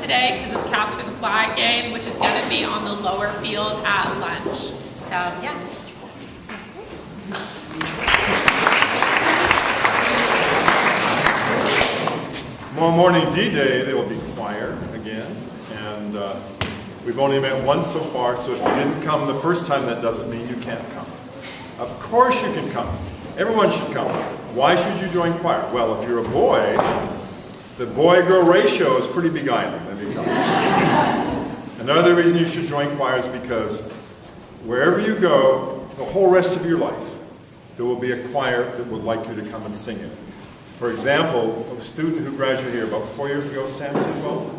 today because of Capture the Flag game, which is going to be on the lower field at lunch. So, yeah. Tomorrow morning, D-Day, there will be choir again, and we've only met once so far, so if you didn't come the first time, that doesn't mean you can't come. Of course you can come. Everyone should come. Why should you join choir? Well, if you're a boy, the boy-girl ratio is pretty beguiling, let me tell you. Another reason you should join choir is because wherever you go, the whole rest of your life, there will be a choir that would like you to come and sing it. For example, a student who graduated here about 4 years ago, Sam Tidwell,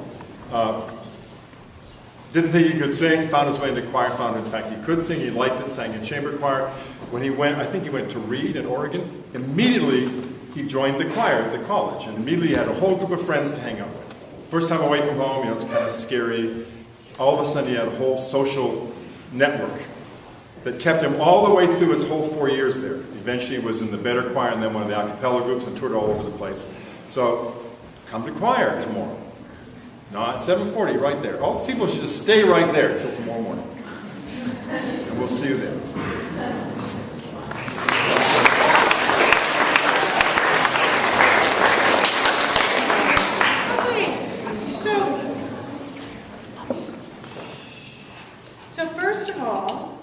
didn't think he could sing, found his way into choir, found in fact he could sing, he liked it, sang in chamber choir. When he went, I think he went to Reed in Oregon, immediately he joined the choir at the college, and immediately he had a whole group of friends to hang out with. First time away from home, it's kind of scary. All of a sudden he had a whole social network that kept him all the way through his whole 4 years there. Eventually he was in the Better Choir and then one of the a cappella groups and toured all over the place. So come to choir tomorrow. Not 7:40, right there. All these people should just stay right there until tomorrow morning. And we'll see you there. So first of all,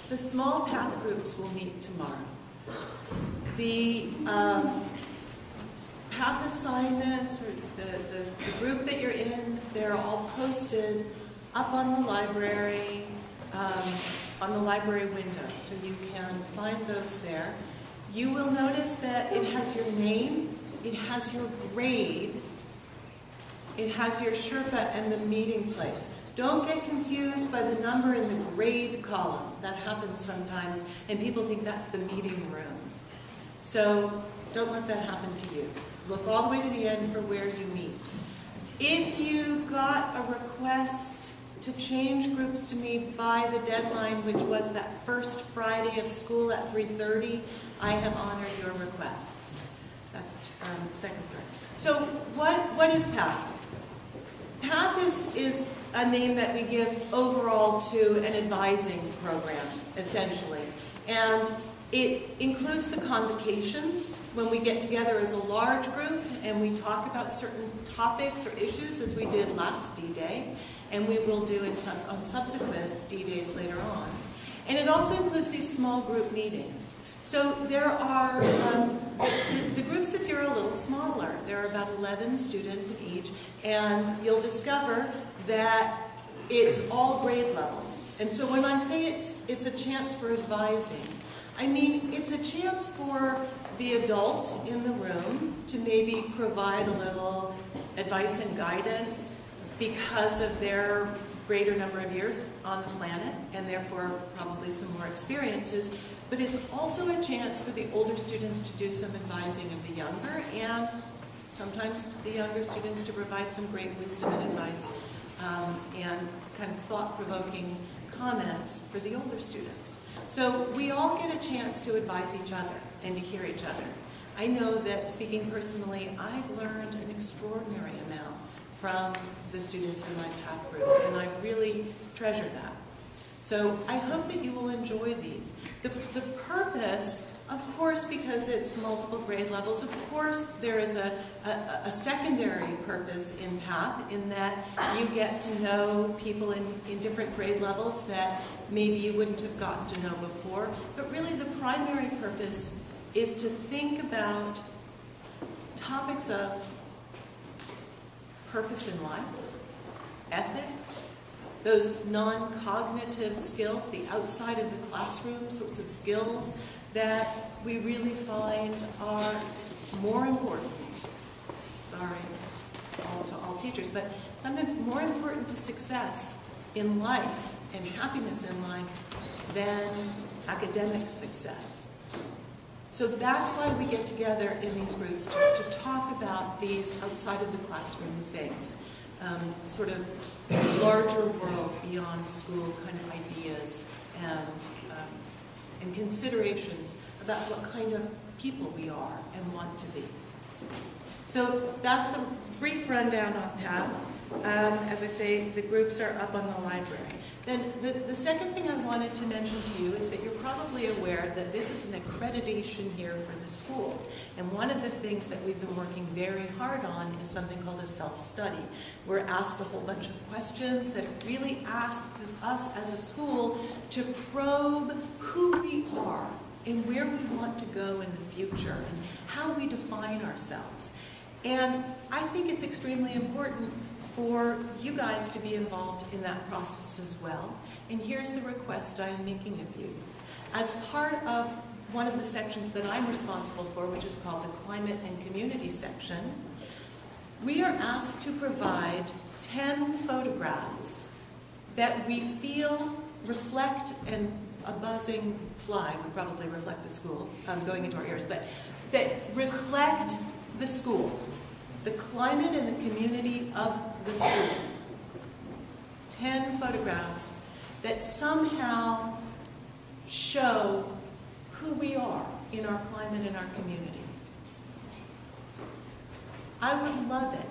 the small path groups will meet tomorrow. The path assignments, or the group that you're in, they're all posted up on the library window, so you can find those there. You will notice that it has your name, it has your grade, it has your Sherpa and the meeting place. Don't get confused by the number in the grade column. That happens sometimes, and people think that's the meeting room. So don't let that happen to you. Look all the way to the end for where you meet. If you got a request to change groups to meet by the deadline, which was that first Friday of school at 3:30, I have honored your requests. That's the second part. So what is PATH? PATH is a name that we give overall to an advising program, essentially. And it includes the convocations when we get together as a large group and we talk about certain topics or issues, as we did last D-Day, and we will do on subsequent D-Days later on. And it also includes these small group meetings. So there are, the groups this year are a little smaller. There are about 11 students in each, and you'll discover that it's all grade levels. And so when I say it's a chance for advising, I mean it's a chance for the adult in the room to maybe provide a little advice and guidance because of their greater number of years on the planet, and therefore probably some more experiences. But it's also a chance for the older students to do some advising of the younger, and sometimes the younger students to provide some great wisdom and advice and kind of thought-provoking comments for the older students. So we all get a chance to advise each other and to hear each other. I know that, speaking personally, I've learned an extraordinary amount from the students in my PATH group, and I really treasure that. So I hope that you will enjoy these. The purpose, of course, because it's multiple grade levels, of course there is a secondary purpose in PATH in that you get to know people in different grade levels that maybe you wouldn't have gotten to know before. But really the primary purpose is to think about topics of purpose in life, ethics, those non-cognitive skills, the outside of the classroom sorts of skills that we really find are more important. Sorry to all teachers, but sometimes more important to success in life and happiness in life than academic success. So that's why we get together in these groups to talk about these outside of the classroom things. Sort of larger world beyond school kind of ideas and considerations about what kind of people we are and want to be. So that's the brief rundown on that. As I say, the groups are up on the library. Then the second thing I wanted to mention to you is that you're probably aware that this is an accreditation year for the school. And one of the things that we've been working very hard on is something called a self-study. We're asked a whole bunch of questions that really ask us as a school to probe who we are and where we want to go in the future and how we define ourselves. And I think it's extremely important for you guys to be involved in that process as well. And here's the request I am making of you. As part of one of the sections that I'm responsible for, which is called the Climate and Community section, we are asked to provide 10 photographs that we feel reflect, and a buzzing fly would probably reflect the school, going into our ears, but that reflect the school, the climate and the community of the school. 10 photographs that somehow show who we are in our climate and our community. I would love it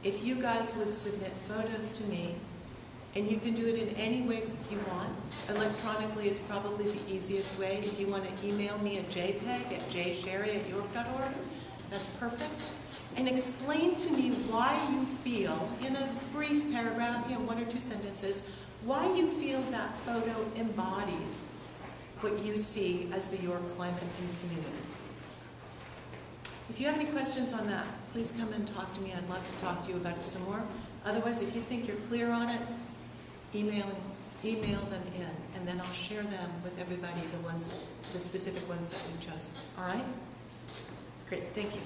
if you guys would submit photos to me, and you can do it in any way you want. Electronically is probably the easiest way. If you want to email me a JPEG at jsherry@york.org, that's perfect. And explain to me why you feel, in a brief paragraph, 1 or 2 sentences, why you feel that photo embodies what you see as the York climate and community. If you have any questions on that, please come and talk to me. I'd love to talk to you about it some more. Otherwise, if you think you're clear on it, email them in, and then I'll share them with everybody, the specific ones that we've chosen. All right? Great, thank you.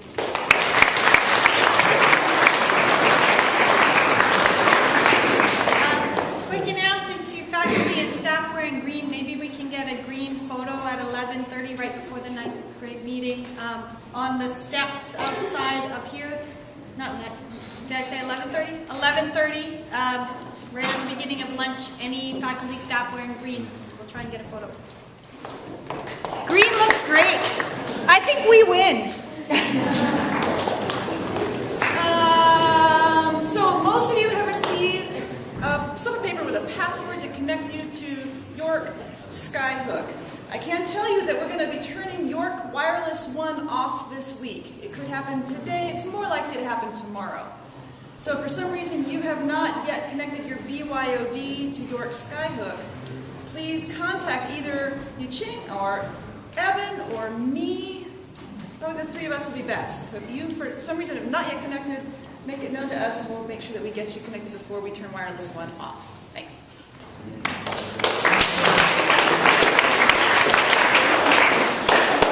Quick announcement to faculty and staff wearing green. Maybe we can get a green photo at 11:30 right before the 9th grade meeting on the steps outside of here. Not yet. Did I say 11:30? 11:30, right at the beginning of lunch. Any faculty, staff wearing green. We'll try and get a photo. Green looks great. I think we win. So most of you have received a slip of paper with a password to connect you to York Skyhook. I can tell you that we're going to be turning York Wireless One off this week. It could happen today. It's more likely to happen tomorrow. So if for some reason you have not yet connected your BYOD to York Skyhook, please contact either Yuching or Evan or me. Probably the 3 of us will be best. So if you, for some reason, have not yet connected, make it known to us, and we'll make sure that we get you connected before we turn Wireless One off. Thanks.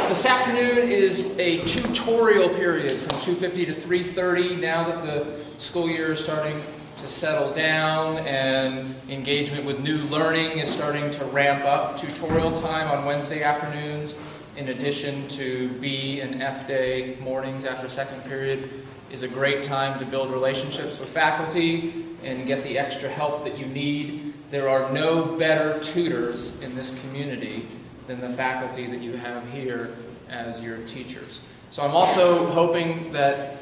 This afternoon is a tutorial period from 2:50 to 3:30. Now that the school year is starting to settle down and engagement with new learning is starting to ramp up, tutorial time on Wednesday afternoons, in addition to B and F day mornings after second period, is a great time to build relationships with faculty and get the extra help that you need. There are no better tutors in this community than the faculty that you have here as your teachers. So I'm also hoping that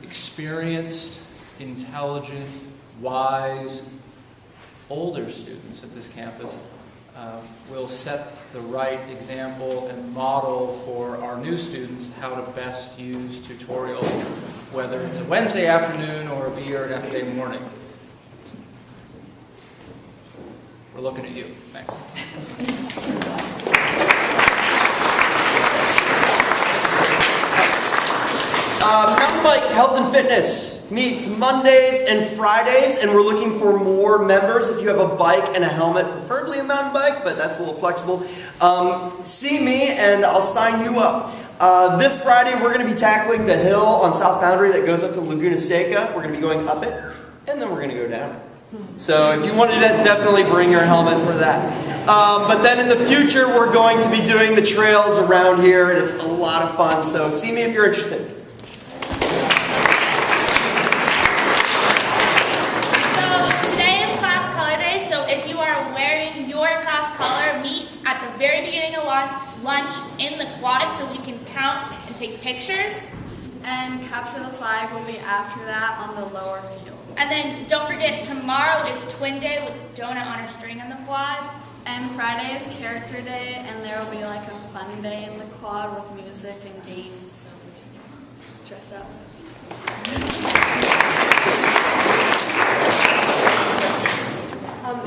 experienced, intelligent, wise, older students at this campus will set the right example and model for our new students how to best use tutorial, whether it's a Wednesday afternoon or a B or an F day morning. We're looking at you. Thanks. Mountain Bike Health and Fitness meets Mondays and Fridays, and we're looking for more members. If you have a bike and a helmet, preferably a mountain bike, but that's a little flexible, see me and I'll sign you up. This Friday we're going to be tackling the hill on South Boundary that goes up to Laguna Seca. We're going to be going up it, and then we're going to go down it. So if you want to do that, definitely bring your helmet for that. But then in the future we're going to be doing the trails around here, and it's a lot of fun. So see me if you're interested. At the very beginning of lunch in the quad so we can count and take pictures. And capture the flag will be after that on the lower field. And then don't forget, tomorrow is Twin Day with donut on a string on the quad. And Friday is Character Day, and there will be like a fun day in the quad with music and games, so we should dress up.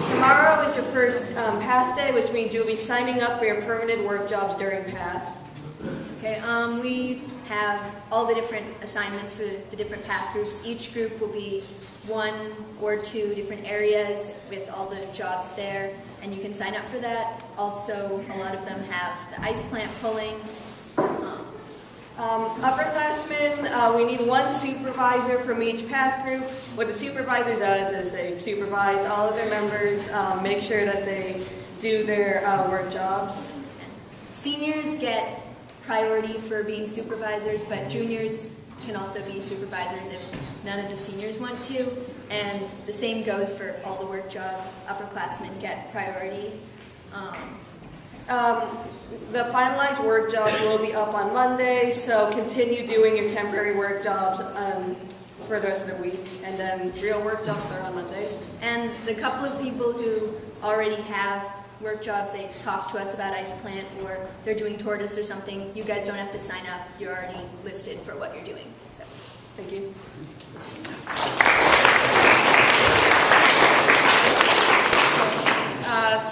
Tomorrow is your first PATH day, which means you'll be signing up for your permanent work jobs during PATH. Okay, we have all the different assignments for the different PATH groups. Each group will be 1 or 2 different areas with all the jobs there, and you can sign up for that. Also, a lot of them have the ice plant pulling. Upperclassmen, we need 1 supervisor from each PATH group. What the supervisor does is they supervise all of their members, make sure that they do their work jobs. Seniors get priority for being supervisors, but juniors can also be supervisors if none of the seniors want to. And the same goes for all the work jobs. Upperclassmen get priority. The finalized work jobs will be up on Monday, so continue doing your temporary work jobs for the rest of the week, and then real work jobs start on Mondays. And the couple of people who already have work jobs, they talk to us about ice plant, or they're doing tortoise or something. You guys don't have to sign up. You're already listed for what you're doing. So, thank you.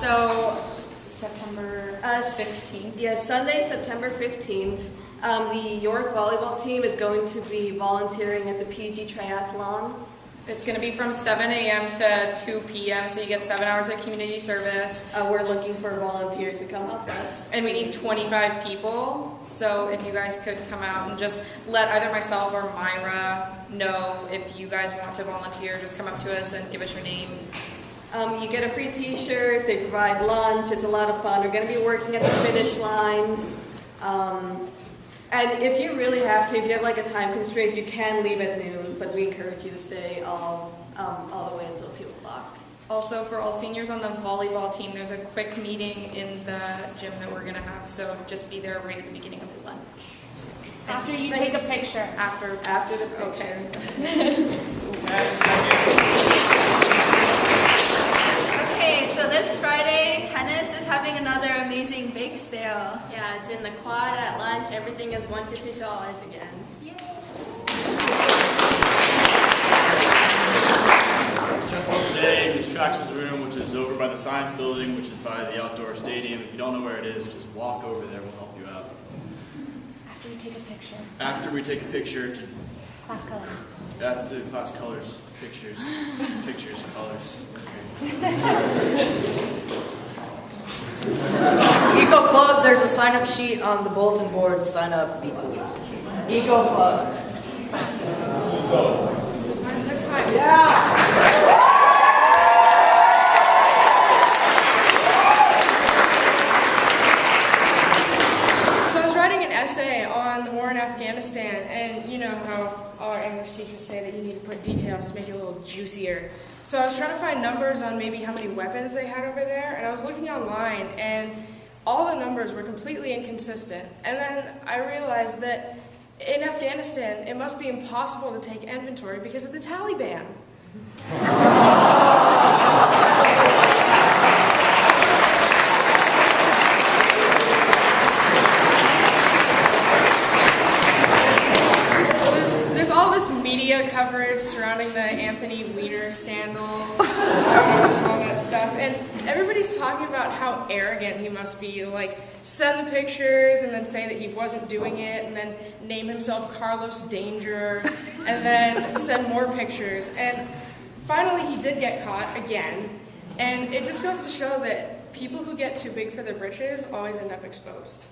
So September 15th. Yeah, Sunday, September 15th. The York volleyball team is going to be volunteering at the PG Triathlon. It's going to be from 7 a.m. to 2 p.m., so you get 7 hours of community service. We're looking for volunteers to come help us. And we need 25 people, so if you guys could come out and just let either myself or Myra know if you guys want to volunteer, just come up to us and give us your name. You get a free t-shirt, they provide lunch, it's a lot of fun. We're going to be working at the finish line. And if you really have to, if you have like a time constraint, you can leave at noon, but we encourage you to stay all the way until 2 o'clock. Also, for all seniors on the volleyball team, there's a quick meeting in the gym that we're going to have, so just be there right at the beginning of the lunch. After you take a picture. After the picture. Okay, so this Friday, tennis is having another amazing bake sale. Yeah, it's in the quad at lunch. Everything is $1 to $2 again. Just for today, Miss Trax's room, which is over by the science building, which is by the outdoor stadium. If you don't know where it is, just walk over there. We'll help you out. After we take a picture. After we take a picture to Class colors. that's the class colors, pictures, colors. Eco Club, there's a sign-up sheet on the bulletin board. Sign up, be cool. Eco Club. This time. Yeah! So I was writing an essay on the war in Afghanistan, and you know how all our English teachers say that you need to put details to make it a little juicier. So I was trying to find numbers on maybe how many weapons they had over there, and I was looking online, and all the numbers were completely inconsistent. And then I realized that in Afghanistan, it must be impossible to take inventory because of the Taliban. There's all this media coverage surrounding the Anthony Weiner scandal and all that stuff, and everybody's talking about how arrogant he must be, like send the pictures and then say that he wasn't doing it, and then name himself Carlos Danger, and then send more pictures, and finally he did get caught again, and it just goes to show that people who get too big for their britches always end up exposed.